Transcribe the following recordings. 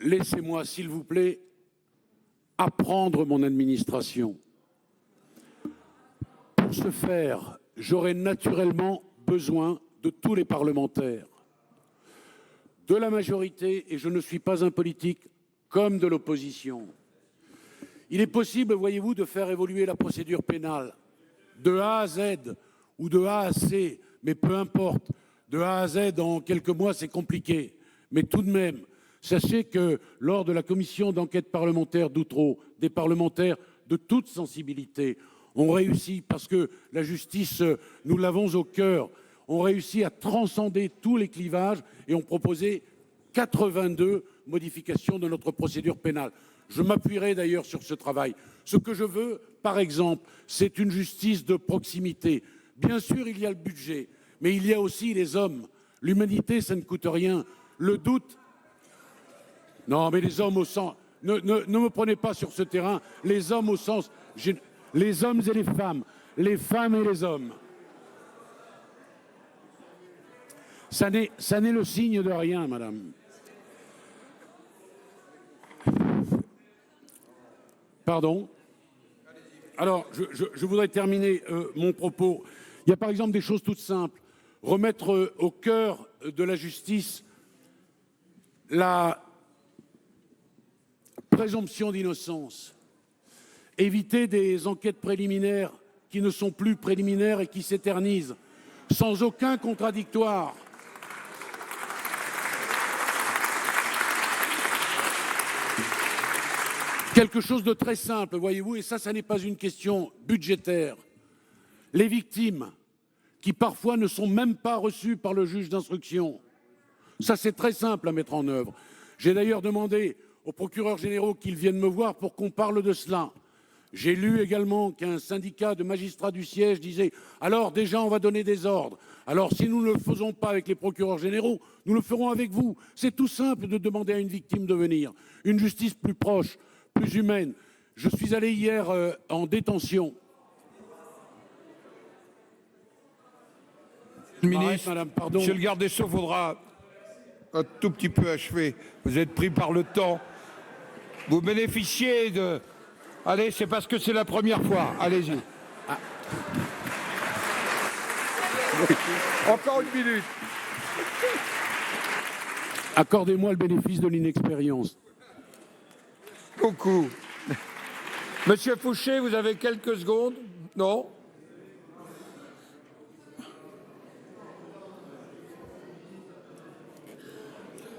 laissez-moi, s'il vous plaît, apprendre mon administration. Pour ce faire, j'aurai naturellement besoin de tous les parlementaires, de la majorité, et je ne suis pas un politique, comme de l'opposition. Il est possible, voyez-vous, de faire évoluer la procédure pénale de A à Z ou de A à C, mais peu importe. De A à Z, en quelques mois, c'est compliqué. Mais tout de même, sachez que lors de la commission d'enquête parlementaire d'Outreau, des parlementaires de toute sensibilité ont réussi, parce que la justice, nous l'avons au cœur, ont réussi à transcender tous les clivages et ont proposé 82 modifications de notre procédure pénale. Je m'appuierai d'ailleurs sur ce travail. Ce que je veux, par exemple, c'est une justice de proximité. Bien sûr, il y a le budget, mais il y a aussi les hommes. L'humanité, ça ne coûte rien. Le doute... Non, mais les hommes au sens... Ne me prenez pas sur ce terrain. Les hommes au sens... Les hommes et les femmes et les hommes. Ça n'est le signe de rien, madame. Pardon? Alors, je voudrais terminer mon propos. Il y a par exemple des choses toutes simples. Remettre au cœur de la justice la présomption d'innocence. Éviter des enquêtes préliminaires qui ne sont plus préliminaires et qui s'éternisent, sans aucun contradictoire. Quelque chose de très simple, voyez-vous, et ça n'est pas une question budgétaire. Les victimes, qui parfois ne sont même pas reçues par le juge d'instruction, ça c'est très simple à mettre en œuvre. J'ai d'ailleurs demandé aux procureurs généraux qu'ils viennent me voir pour qu'on parle de cela. J'ai lu également qu'un syndicat de magistrats du siège disait « Alors déjà on va donner des ordres. Alors si nous ne le faisons pas avec les procureurs généraux, nous le ferons avec vous. » C'est tout simple de demander à une victime de venir. Une justice plus proche, plus humaine. Je suis allé hier en détention. Ministre, madame, pardon. Monsieur le garde des Sceaux, faudra un tout petit peu achever. Vous êtes pris par le temps. Vous bénéficiez de... Allez, c'est parce que c'est la première fois. Allez-y. Ah. Encore une minute. Accordez-moi le bénéfice de l'inexpérience. Beaucoup. Monsieur Fouché, vous avez quelques secondes? Non?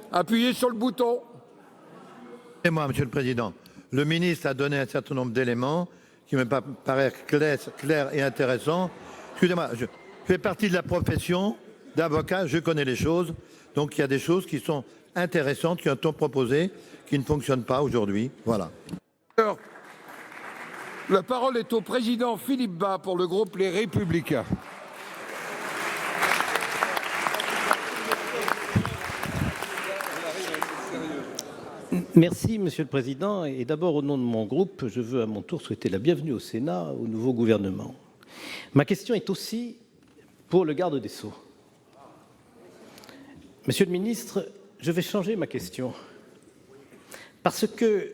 Appuyez sur le bouton. Et moi, Monsieur le Président, le ministre a donné un certain nombre d'éléments qui me paraissent clairs et intéressants. Excusez-moi, je fais partie de la profession d'avocat, je connais les choses. Donc il y a des choses qui sont intéressantes, qui ont été proposées, qui ne fonctionnent pas aujourd'hui. Voilà. Alors, la parole est au président Philippe Bas pour le groupe Les Républicains. Merci, Monsieur le Président. Et d'abord, au nom de mon groupe, je veux à mon tour souhaiter la bienvenue au Sénat, au nouveau gouvernement. Ma question est aussi pour le garde des Sceaux. Monsieur le ministre, je vais changer ma question. Parce que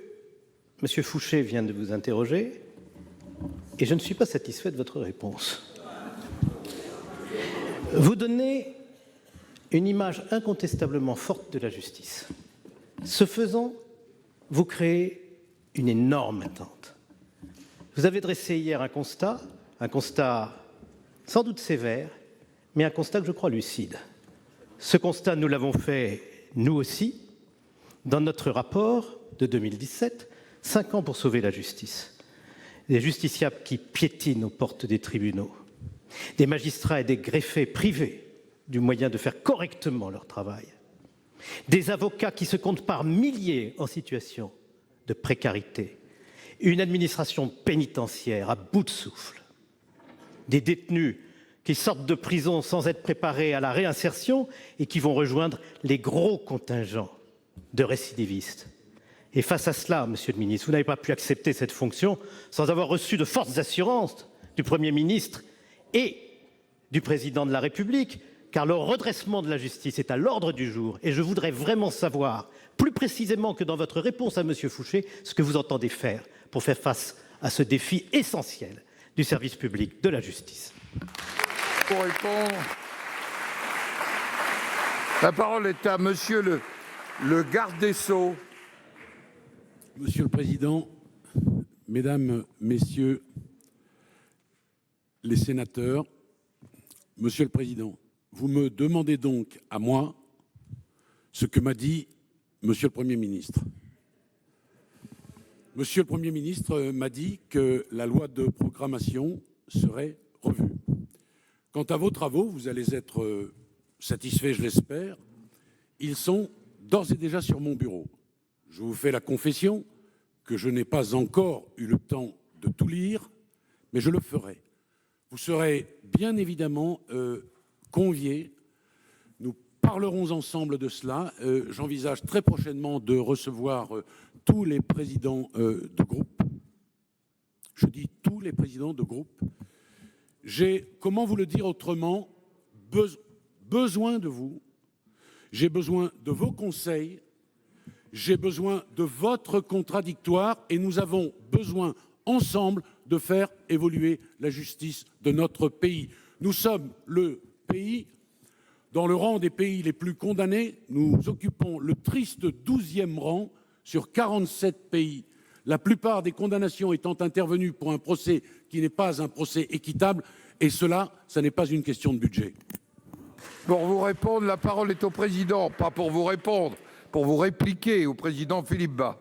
Monsieur Fouché vient de vous interroger et je ne suis pas satisfait de votre réponse. Vous donnez une image incontestablement forte de la justice. Ce faisant, vous créez une énorme attente. Vous avez dressé hier un constat sans doute sévère, mais un constat que je crois lucide. Ce constat, nous l'avons fait, nous aussi, dans notre rapport de 2017, 5 ans pour sauver la justice. Des justiciables qui piétinent aux portes des tribunaux, des magistrats et des greffés privés du moyen de faire correctement leur travail, des avocats qui se comptent par milliers en situation de précarité, une administration pénitentiaire à bout de souffle, des détenus qui sortent de prison sans être préparés à la réinsertion et qui vont rejoindre les gros contingents de récidivistes. Et face à cela, Monsieur le ministre, vous n'avez pas pu accepter cette fonction sans avoir reçu de fortes assurances du Premier ministre et du Président de la République car le redressement de la justice est à l'ordre du jour et je voudrais vraiment savoir, plus précisément que dans votre réponse à M. Fouché, ce que vous entendez faire pour faire face à ce défi essentiel du service public de la justice. Pour répondre, la parole est à Monsieur le garde des Sceaux. Monsieur le Président, Mesdames, Messieurs les sénateurs, Monsieur le Président, vous me demandez donc à moi ce que m'a dit Monsieur le Premier ministre. Monsieur le Premier ministre m'a dit que la loi de programmation serait revue. Quant à vos travaux, vous allez être satisfaits, je l'espère. Ils sont d'ores et déjà sur mon bureau. Je vous fais la confession que je n'ai pas encore eu le temps de tout lire, mais je le ferai. Vous serez bien évidemment conviés. Nous parlerons ensemble de cela. J'envisage très prochainement de recevoir tous les présidents de groupe. Je dis tous les présidents de groupe. J'ai, comment vous le dire autrement, besoin de vous. J'ai besoin de vos conseils. J'ai besoin de votre contradictoire et nous avons besoin ensemble de faire évoluer la justice de notre pays. Nous sommes le pays, dans le rang des pays les plus condamnés, nous occupons le triste 12e rang sur 47 pays. La plupart des condamnations étant intervenues pour un procès qui n'est pas un procès équitable, et cela, ça n'est pas une question de budget. Pour vous répondre, la parole est au président, pas pour vous répondre, pour vous répliquer au président Philippe Bas.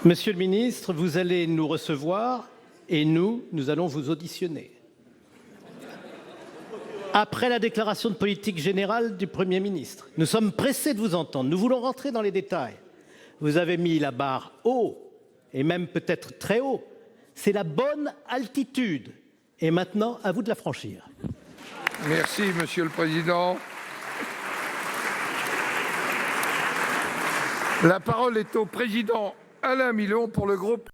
Monsieur le ministre, vous allez nous recevoir et nous allons vous auditionner. Après la déclaration de politique générale du Premier ministre, nous sommes pressés de vous entendre. Nous voulons rentrer dans les détails. Vous avez mis la barre haut, et même peut-être très haut. C'est la bonne altitude. Et maintenant, à vous de la franchir. Merci, Monsieur le Président. La parole est au président Alain Milon pour le groupe